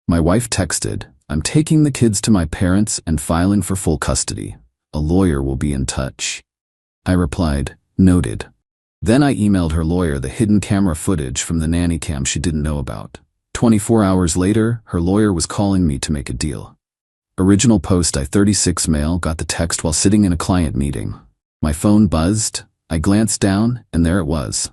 My wife texted, "I'm taking the kids to my parents and filing for full custody. A lawyer will be in touch." I replied, "Noted." Then I emailed her lawyer the hidden camera footage from the nanny cam she didn't know about. 24 hours later, her lawyer was calling me to make a deal. Original post I-36 mail got the text while sitting in a client meeting. My phone buzzed. I glanced down, and there it was.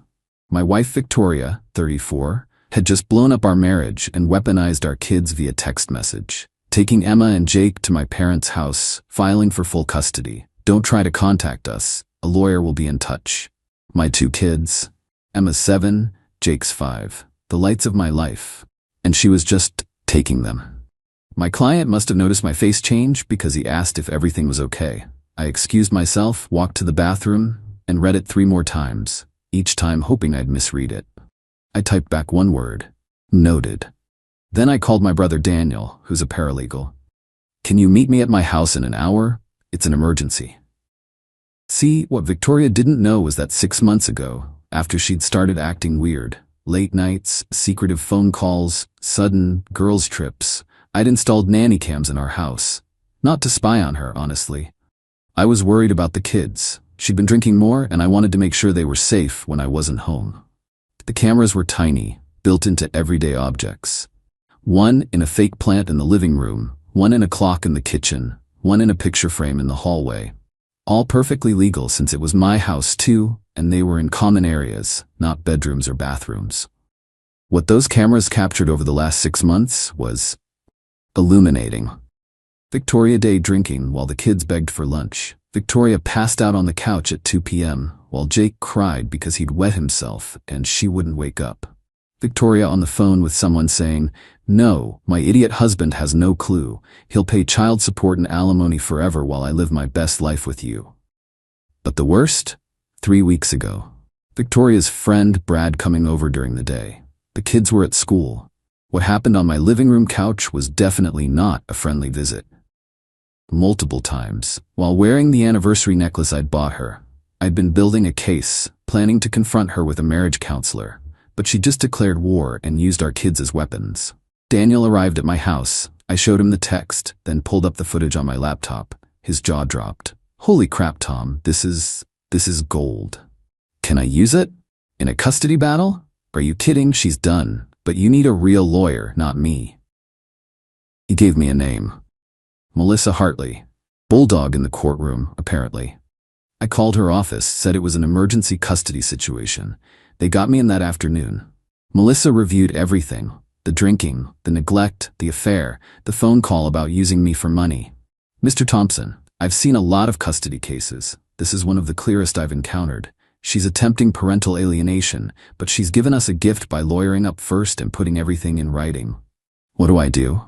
My wife Victoria, 34, had just blown up our marriage and weaponized our kids via text message. Taking Emma and Jake to my parents' house, filing for full custody. Don't try to contact us. A lawyer will be in touch. My 2 kids. Emma's 7, Jake's 5. The lights of my life. And she was just taking them. My client must have noticed my face change because he asked if everything was okay. I excused myself, walked to the bathroom, and read it 3 more times, each time hoping I'd misread it. I typed back one word, "Noted." Then I called my brother Daniel, who's a paralegal. "Can you meet me at my house in an hour? It's an emergency." See, what Victoria didn't know was that 6 months ago, after she'd started acting weird, late nights, secretive phone calls, sudden girls' trips, I'd installed nanny cams in our house. Not to spy on her, honestly. I was worried about the kids. She'd been drinking more, and I wanted to make sure they were safe when I wasn't home. The cameras were tiny, built into everyday objects. One in a fake plant in the living room, one in a clock in the kitchen, one in a picture frame in the hallway. All perfectly legal since it was my house too, and they were in common areas, not bedrooms or bathrooms. What those cameras captured over the last 6 months was illuminating. Victoria day drinking while the kids begged for lunch. Victoria passed out on the couch at 2 p.m. while Jake cried because he'd wet himself and she wouldn't wake up. Victoria on the phone with someone saying, "No, my idiot husband has no clue. He'll pay child support and alimony forever while I live my best life with you." But the worst? 3 weeks ago. Victoria's friend Brad coming over during the day. The kids were at school. What happened on my living room couch was definitely not a friendly visit. Multiple times, while wearing the anniversary necklace I'd bought her, I'd been building a case, planning to confront her with a marriage counselor, but she just declared war and used our kids as weapons. Daniel arrived at my house. I showed him the text, then pulled up the footage on my laptop. His jaw dropped. "Holy crap, Tom, this is gold. Can I use it? In a custody battle? Are you kidding? She's done, but you need a real lawyer, not me." He gave me a name. Melissa Hartley. Bulldog in the courtroom, apparently. I called her office, said it was an emergency custody situation. They got me in that afternoon. Melissa reviewed everything. The drinking, the neglect, the affair, the phone call about using me for money. "Mr. Thompson, I've seen a lot of custody cases. This is one of the clearest I've encountered. She's attempting parental alienation, but she's given us a gift by lawyering up first and putting everything in writing. What do I do?"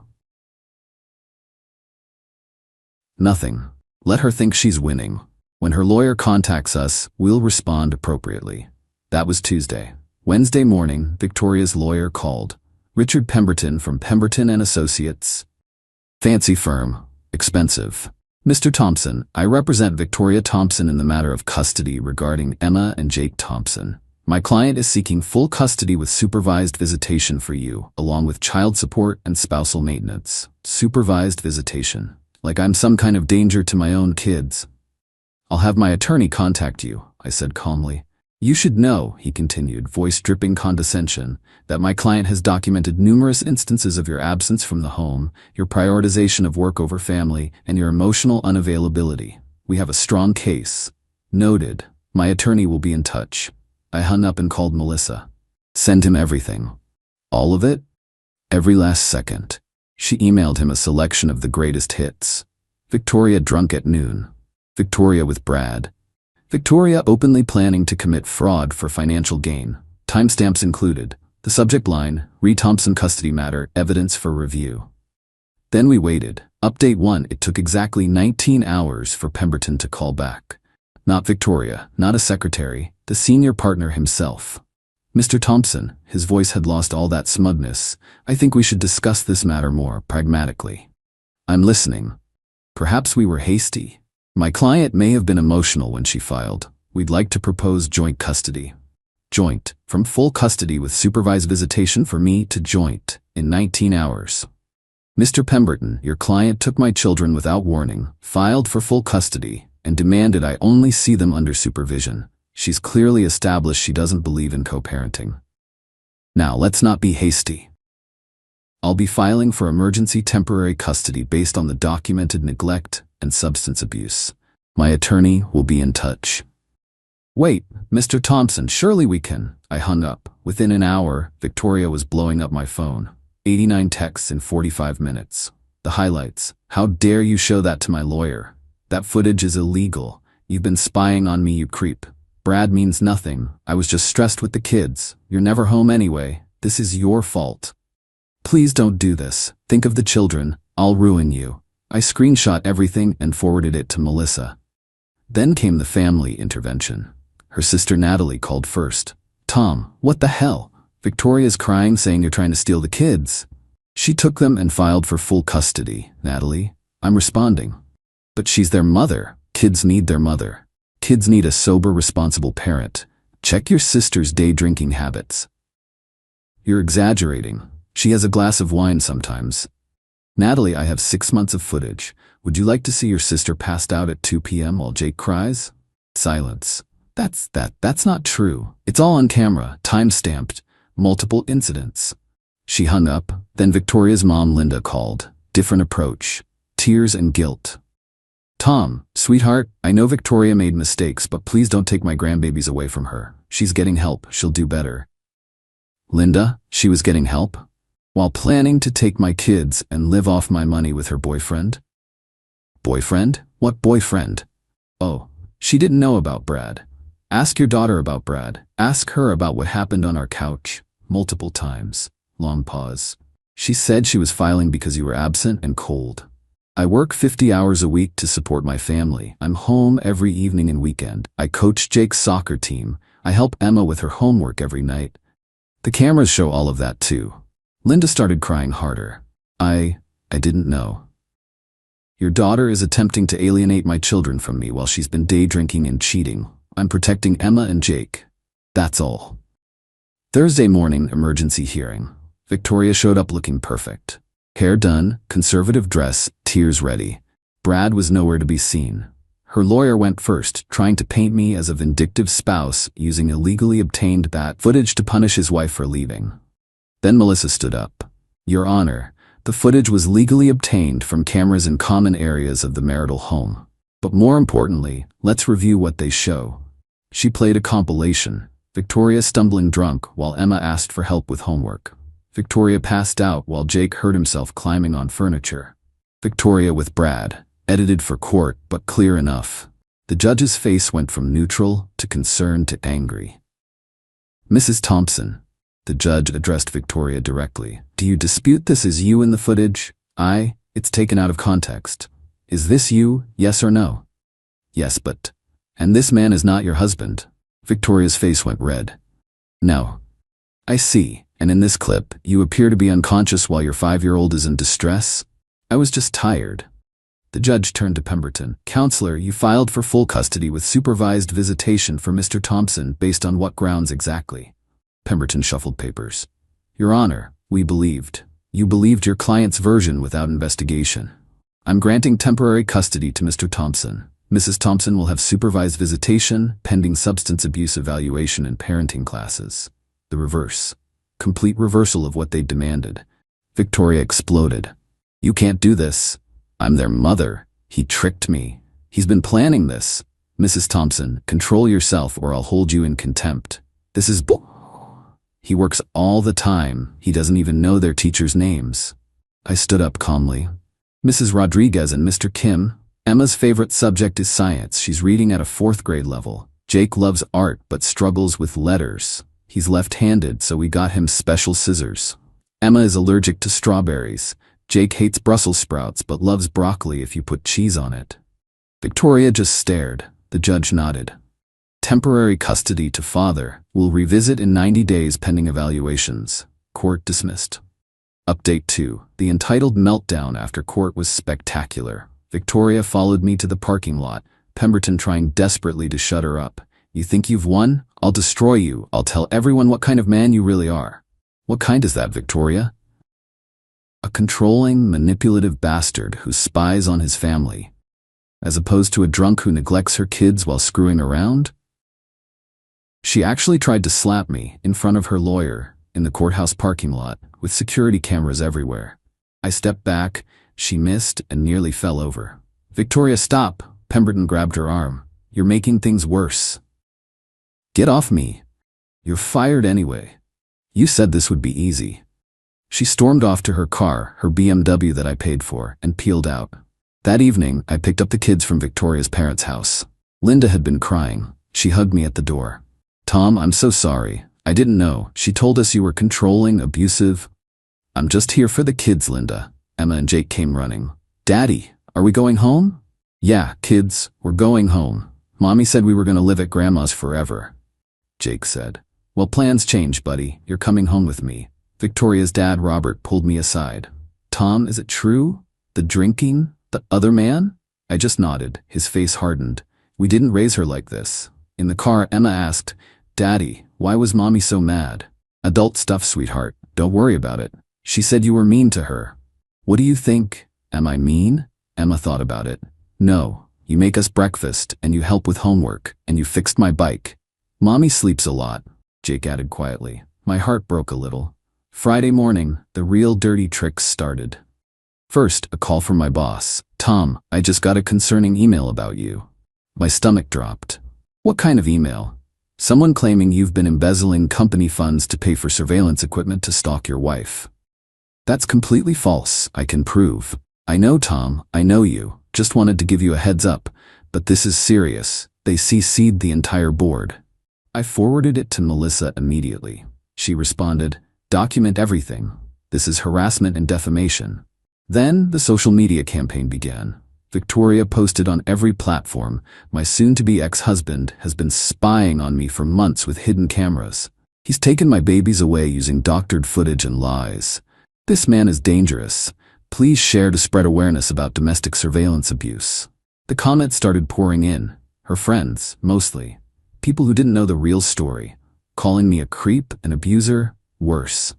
Nothing. Let her think she's winning. When her lawyer contacts us, we'll respond appropriately. That was Tuesday. Wednesday morning, Victoria's lawyer called. Richard Pemberton from Pemberton and Associates. Fancy firm. Expensive. "Mr. Thompson, I represent Victoria Thompson in the matter of custody regarding Emma and Jake Thompson. My client is seeking full custody with supervised visitation for you, along with child support and spousal maintenance." Supervised visitation. Like I'm some kind of danger to my own kids. "I'll have my attorney contact you," I said calmly. "You should know," he continued, voice dripping condescension, "that my client has documented numerous instances of your absence from the home, your prioritization of work over family, and your emotional unavailability. We have a strong case." Noted. My attorney will be in touch. I hung up and called Melissa. "Send him everything." "All of it?" "Every last second." She emailed him a selection of the greatest hits. Victoria drunk at noon. Victoria with Brad. Victoria openly planning to commit fraud for financial gain. Timestamps included. The subject line, "Re Thompson custody matter, evidence for review." Then we waited. Update 1, it took exactly 19 hours for Pemberton to call back. Not Victoria, not a secretary, the senior partner himself. "Mr. Thompson," his voice had lost all that smugness, "I think we should discuss this matter more pragmatically." "I'm listening." "Perhaps we were hasty. My client may have been emotional when she filed. We'd like to propose joint custody." Joint, from full custody with supervised visitation for me to joint, in 19 hours. Mr. Pemberton, your client took my children without warning, filed for full custody, and demanded I only see them under supervision. She's clearly established she doesn't believe in co-parenting. Now, let's not be hasty. I'll be filing for emergency temporary custody based on the documented neglect and substance abuse. My attorney will be in touch. Wait, Mr. Thompson, surely we can. I hung up. Within an hour, Victoria was blowing up my phone. 89 texts in 45 minutes. The highlights. How dare you show that to my lawyer? That footage is illegal. You've been spying on me, you creep. Brad means nothing. I was just stressed with the kids. You're never home anyway. This is your fault. Please don't do this. Think of the children. I'll ruin you. I screenshot everything and forwarded it to Melissa. Then came the family intervention. Her sister Natalie called first. Tom, what the hell? Victoria's crying saying you're trying to steal the kids. She took them and filed for full custody. Natalie, I'm responding. But she's their mother. Kids need their mother. Kids need a sober, responsible parent. Check your sister's day drinking habits. You're exaggerating. She has a glass of wine sometimes. Natalie, I have 6 months of footage. Would you like to see your sister passed out at 2 p.m. while Jake cries? Silence. That's not true. It's all on camera, time-stamped, multiple incidents. She hung up. Then Victoria's mom, Linda, called. Different approach. Tears and guilt. Tom, sweetheart, I know Victoria made mistakes, but please don't take my grandbabies away from her. She's getting help. She'll do better. Linda, she was getting help? While planning to take my kids and live off my money with her boyfriend? Boyfriend? What boyfriend? Oh, she didn't know about Brad. Ask your daughter about Brad. Ask her about what happened on our couch. Multiple times. Long pause. She said she was filing because you were absent and cold. I work 50 hours a week to support my family. I'm home every evening and weekend. I coach Jake's soccer team. I help Emma with her homework every night. The cameras show all of that too. Linda started crying harder. I didn't know. Your daughter is attempting to alienate my children from me while she's been day drinking and cheating. I'm protecting Emma and Jake. That's all. Thursday morning, emergency hearing. Victoria showed up looking perfect. Hair done, conservative dress, tears ready. Brad was nowhere to be seen. Her lawyer went first, trying to paint me as a vindictive spouse using illegally obtained that footage to punish his wife for leaving. Then Melissa stood up. Your Honor, the footage was legally obtained from cameras in common areas of the marital home. But more importantly, let's review what they show. She played a compilation. Victoria stumbling drunk while Emma asked for help with homework. Victoria passed out while Jake hurt himself climbing on furniture. Victoria with Brad, edited for court but clear enough. The judge's face went from neutral to concerned to angry. Mrs. Thompson, the judge addressed Victoria directly. Do you dispute this is you in the footage? It's taken out of context. Is this you, yes or no? Yes, but... And this man is not your husband. Victoria's face went red. No. I see, and in this clip, you appear to be unconscious while your 5-year-old is in distress? I was just tired. The judge turned to Pemberton. Counselor, you filed for full custody with supervised visitation for Mr. Thompson based on what grounds exactly? Pemberton shuffled papers. Your Honor, we believed. You believed your client's version without investigation. I'm granting temporary custody to Mr. Thompson. Mrs. Thompson will have supervised visitation, pending substance abuse evaluation and parenting classes. The reverse. Complete reversal of what they demanded. Victoria exploded. You can't do this. I'm their mother. He tricked me. He's been planning this. Mrs. Thompson, control yourself or I'll hold you in contempt. This is bull. He works all the time. He doesn't even know their teachers' names. I stood up calmly. Mrs. Rodriguez and Mr. Kim, Emma's favorite subject is science. She's reading at a 4th grade level. Jake loves art but struggles with letters. He's left-handed, so we got him special scissors. Emma is allergic to strawberries. Jake hates Brussels sprouts but loves broccoli if you put cheese on it. Victoria just stared. The judge nodded. Temporary custody to father. Will revisit in 90 days pending evaluations. Court dismissed. Update 2. The entitled meltdown after court was spectacular. Victoria followed me to the parking lot, Pemberton trying desperately to shut her up. You think you've won? I'll destroy you. I'll tell everyone what kind of man you really are. What kind is that, Victoria? A controlling, manipulative bastard who spies on his family, as opposed to a drunk who neglects her kids while screwing around? She actually tried to slap me in front of her lawyer in the courthouse parking lot with security cameras everywhere. I stepped back, she missed and nearly fell over. "Victoria, stop!" Pemberton grabbed her arm. "You're making things worse." "Get off me. You're fired anyway. You said this would be easy." She stormed off to her car, her BMW that I paid for, and peeled out. That evening, I picked up the kids from Victoria's parents' house. Linda had been crying. She hugged me at the door. "Tom, I'm so sorry. I didn't know. She told us you were controlling, abusive." "I'm just here for the kids, Linda." Emma and Jake came running. "Daddy, are we going home?" "Yeah, kids, we're going home. Mommy said we were going to live at Grandma's forever." Jake said. "Well, plans change, buddy. You're coming home with me." Victoria's dad, Robert, pulled me aside. "Tom, is it true? The drinking? The other man?" I just nodded. His face hardened. "We didn't raise her like this." In the car, Emma asked, "Daddy, why was Mommy so mad?" "Adult stuff, sweetheart. Don't worry about it. She said you were mean to her." "What do you think? Am I mean?" Emma thought about it. "No, you make us breakfast, and you help with homework, and you fixed my bike." "Mommy sleeps a lot," Jake added quietly. My heart broke a little. Friday morning, the real dirty tricks started. First, a call from my boss. "Tom, I just got a concerning email about you." My stomach dropped. "What kind of email?" "Someone claiming you've been embezzling company funds to pay for surveillance equipment to stalk your wife." "That's completely false. I can prove." "I know, Tom, I know you. Just wanted to give you a heads up. But this is serious. They CC'd the entire board." I forwarded it to Melissa immediately. She responded, "Document everything. This is harassment and defamation." Then the social media campaign began. Victoria posted on every platform, "My soon-to-be ex-husband has been spying on me for months with hidden cameras. He's taken my babies away using doctored footage and lies. This man is dangerous. Please share to spread awareness about domestic surveillance abuse." The comments started pouring in. Her friends, mostly. People who didn't know the real story. Calling me a creep, an abuser, worse.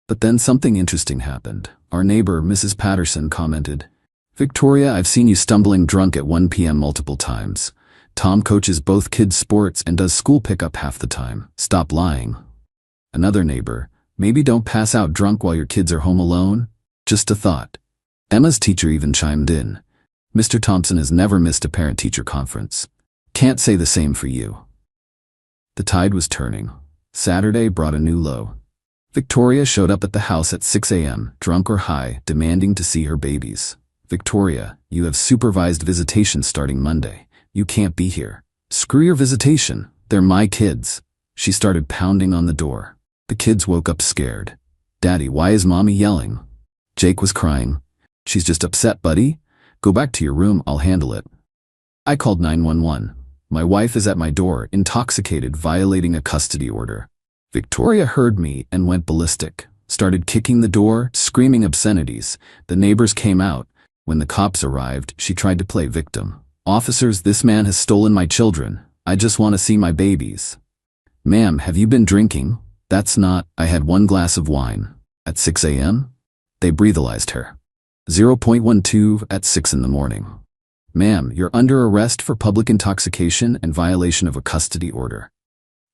But then something interesting happened. Our neighbor, Mrs. Patterson, commented, "Victoria, I've seen you stumbling drunk at 1 p.m. multiple times. Tom coaches both kids' sports and does school pickup half the time. Stop lying." Another neighbor, "Maybe don't pass out drunk while your kids are home alone? Just a thought." Emma's teacher even chimed in. "Mr. Thompson has never missed a parent-teacher conference. Can't say the same for you." The tide was turning. Saturday brought a new low. Victoria showed up at the house at 6 a.m., drunk or high, demanding to see her babies. "Victoria, you have supervised visitation starting Monday. You can't be here." "Screw your visitation. They're my kids." She started pounding on the door. The kids woke up scared. "Daddy, why is Mommy yelling?" Jake was crying. "She's just upset, buddy. Go back to your room, I'll handle it." I called 911. My wife is at my door, intoxicated, violating a custody order. Victoria heard me and went ballistic. Started kicking the door, screaming obscenities. The neighbors came out. When the cops arrived, she tried to play victim. "Officers, this man has stolen my children. I just want to see my babies." "Ma'am, have you been drinking?" "That's not, I had 1 glass of wine." "At 6 a.m.? They breathalyzed her. 0.12 at 6 in the morning. "Ma'am, you're under arrest for public intoxication and violation of a custody order."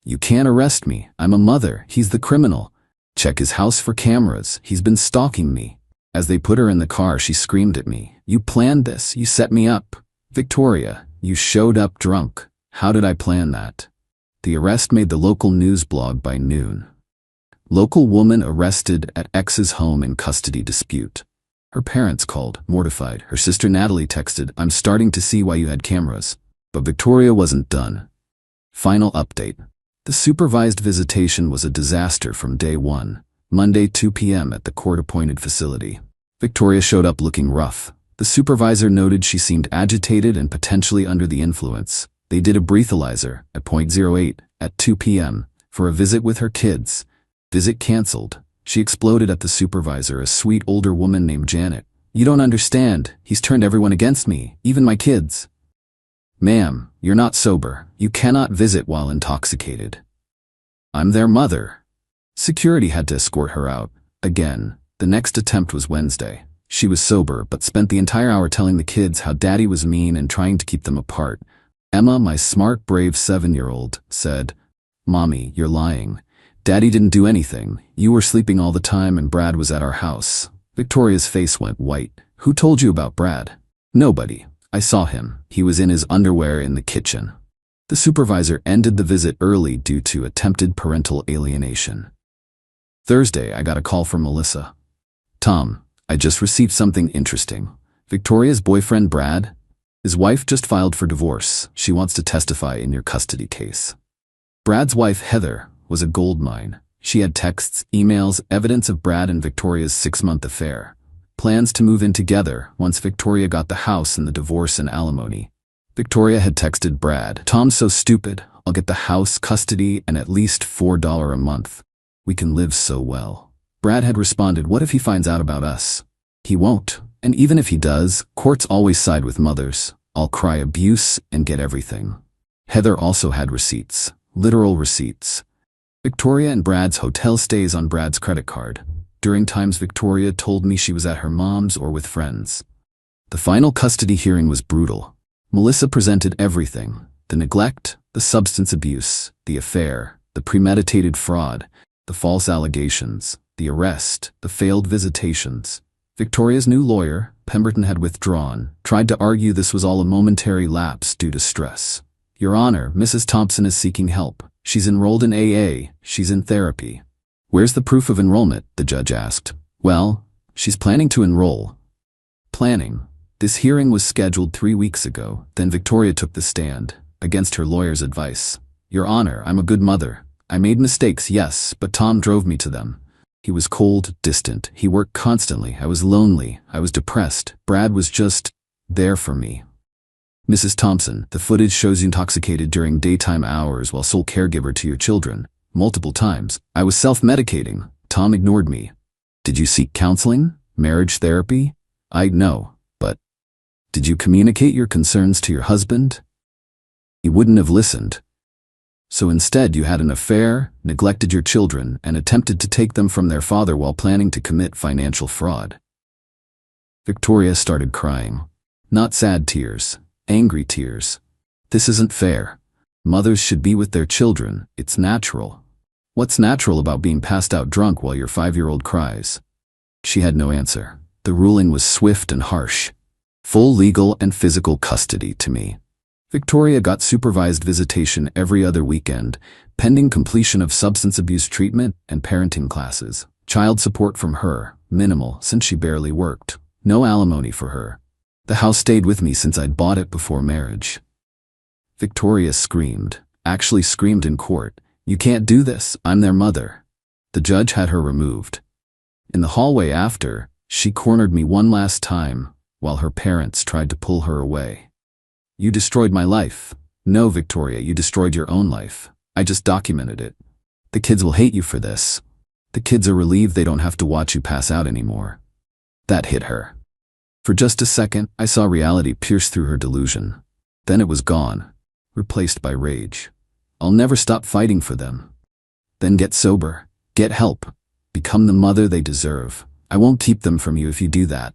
"You can't arrest me. I'm a mother. He's the criminal. Check his house for cameras. He's been stalking me." As they put her in the car, she screamed at me, "You planned this. You set me up." "Victoria, you showed up drunk. How did I plan that?" The arrest made the local news blog by noon. Local woman arrested at ex's home in custody dispute. Her parents called, mortified. Her sister Natalie texted, "I'm starting to see why you had cameras." But Victoria wasn't done. Final update. The supervised visitation was a disaster from day one. Monday 2 p.m. at the court-appointed facility. Victoria showed up looking rough. The supervisor noted she seemed agitated and potentially under the influence. They did a breathalyzer at .08 at 2 p.m. for a visit with her kids. Visit canceled. She exploded at the supervisor, a sweet older woman named Janet. "You don't understand. He's turned everyone against me, even my kids." "Ma'am, you're not sober. You cannot visit while intoxicated." "I'm their mother." Security had to escort her out. Again, The next attempt was Wednesday. She was sober, but spent the entire hour telling the kids how Daddy was mean and trying to keep them apart. Emma, my smart, brave 7-year-old, said, "Mommy, you're lying. Daddy didn't do anything. You were sleeping all the time and Brad was at our house." Victoria's face went white. "Who told you about Brad?" "Nobody. I saw him. He was in his underwear in the kitchen." The supervisor ended the visit early due to attempted parental alienation. Thursday, I got a call from Melissa. "Tom, I just received something interesting. Victoria's boyfriend, Brad, his wife just filed for divorce. She wants to testify in your custody case." Brad's wife, Heather, was a goldmine. She had texts, emails, evidence of Brad and Victoria's 6-month affair. Plans to move in together once Victoria got the house and the divorce and alimony. Victoria had texted Brad, "Tom's so stupid. I'll get the house, custody, and at least $4 a month. We can live so well." Brad had responded, "What if he finds out about us?" "He won't. And even if he does, courts always side with mothers. I'll cry abuse and get everything." Heather also had receipts, literal receipts. Victoria and Brad's hotel stays on Brad's credit card. During times Victoria told me she was at her mom's or with friends. The final custody hearing was brutal. Melissa presented everything: the neglect, the substance abuse, the affair, the premeditated fraud, the false allegations, the arrest, the failed visitations. Victoria's new lawyer, Pemberton, had withdrawn, tried to argue this was all a momentary lapse due to stress. "Your Honor, Mrs. Thompson is seeking help. She's enrolled in AA, she's in therapy." "Where's the proof of enrollment?" the judge asked. "Well, she's planning to enroll." Planning. This hearing was scheduled 3 weeks ago. Then Victoria took the stand, against her lawyer's advice. "Your Honor, I'm a good mother. I made mistakes, yes, but Tom drove me to them. He was cold, distant. He worked constantly. I was lonely. I was depressed. Brad was just there for me." "Mrs. Thompson, the footage shows you intoxicated during daytime hours while sole caregiver to your children. Multiple times. I was self-medicating. Tom ignored me." "Did you seek counseling? Marriage therapy?" No, but did you communicate your concerns to your husband?" "He wouldn't have listened." "So instead you had an affair, neglected your children, and attempted to take them from their father while planning to commit financial fraud." Victoria started crying. Not sad tears. Angry tears. "This isn't fair. Mothers should be with their children. It's natural." "What's natural about being passed out drunk while your 5-year-old cries?" She had no answer. The ruling was swift and harsh. Full legal and physical custody to me. Victoria got supervised visitation every other weekend, pending completion of substance abuse treatment and parenting classes. Child support from her, minimal since she barely worked. No alimony for her. The house stayed with me since I'd bought it before marriage. Victoria screamed, actually screamed in court, "You can't do this, I'm their mother." The judge had her removed. In the hallway after, she cornered me one last time, while her parents tried to pull her away. "You destroyed my life." "No, Victoria, you destroyed your own life. I just documented it. The kids will hate you for this. The kids are relieved they don't have to watch you pass out anymore." That hit her. For just a second, I saw reality pierce through her delusion. Then it was gone, replaced by rage. "I'll never stop fighting for them." "Then get sober. Get help. Become the mother they deserve. I won't keep them from you if you do that."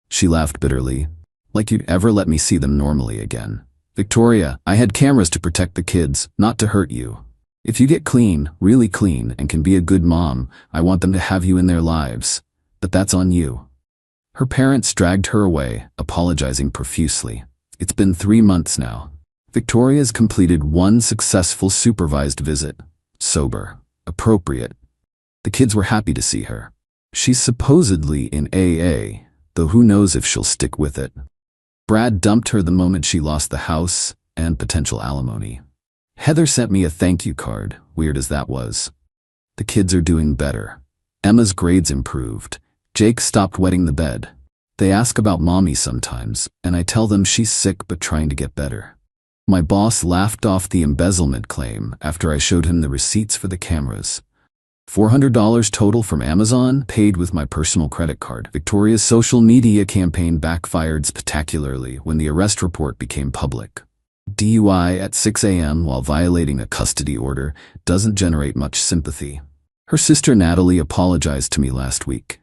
She laughed bitterly. "Like you'd ever let me see them normally again. Victoria, I had cameras to protect the kids, not to hurt you. If you get clean, really clean, and can be a good mom, I want them to have you in their lives. But that's on you." Her parents dragged her away, apologizing profusely. It's been 3 months now. Victoria's completed 1 successful supervised visit. Sober. Appropriate. The kids were happy to see her. She's supposedly in AA, though who knows if she'll stick with it. Brad dumped her the moment she lost the house and potential alimony. Heather sent me a thank you card, weird as that was. The kids are doing better. Emma's grades improved. Jake stopped wetting the bed. They ask about mommy sometimes, and I tell them she's sick but trying to get better. My boss laughed off the embezzlement claim after I showed him the receipts for the cameras. $400 total from Amazon, paid with my personal credit card. Victoria's social media campaign backfired spectacularly when the arrest report became public. DUI at 6 a.m. while violating a custody order doesn't generate much sympathy. Her sister Natalie apologized to me last week.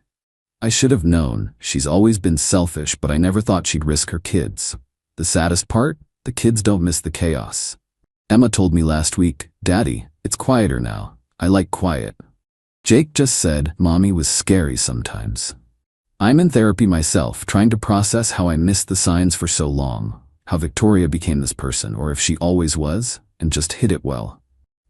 I should have known. She's always been selfish, but I never thought she'd risk her kids. The saddest part? The kids don't miss the chaos. Emma told me last week, "Daddy, it's quieter now. I like quiet." Jake just said, "Mommy was scary sometimes." I'm in therapy myself, trying to process how I missed the signs for so long, how Victoria became this person, or if she always was, and just hid it well.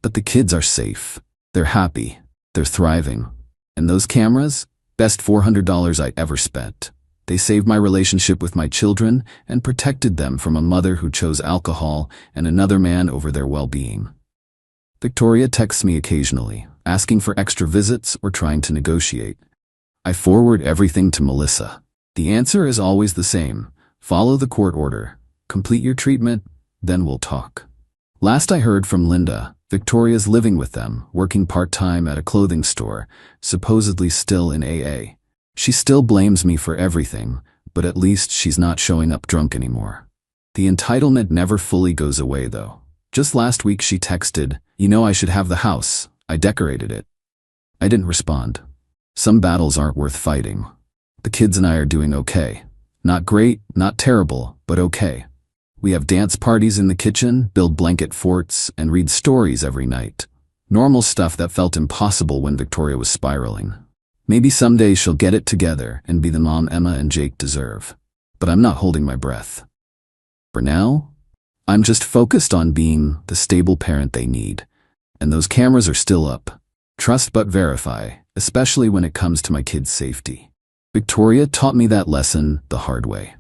But the kids are safe. They're happy. They're thriving. And those cameras? Best $400 I ever spent. They saved my relationship with my children and protected them from a mother who chose alcohol and another man over their well-being. Victoria texts me occasionally, asking for extra visits or trying to negotiate. I forward everything to Melissa. The answer is always the same: follow the court order, complete your treatment, then we'll talk. Last I heard from Linda, Victoria's living with them, working part-time at a clothing store, supposedly still in AA. She still blames me for everything, but at least she's not showing up drunk anymore. The entitlement never fully goes away though. Just last week she texted, "You know I should have the house. I decorated it." I didn't respond. Some battles aren't worth fighting. The kids and I are doing okay. Not great, not terrible, but okay. We have dance parties in the kitchen, build blanket forts, and read stories every night. Normal stuff that felt impossible when Victoria was spiraling. Maybe someday she'll get it together and be the mom Emma and Jake deserve. But I'm not holding my breath. For now, I'm just focused on being the stable parent they need. And those cameras are still up. Trust but verify, especially when it comes to my kids' safety. Victoria taught me that lesson the hard way.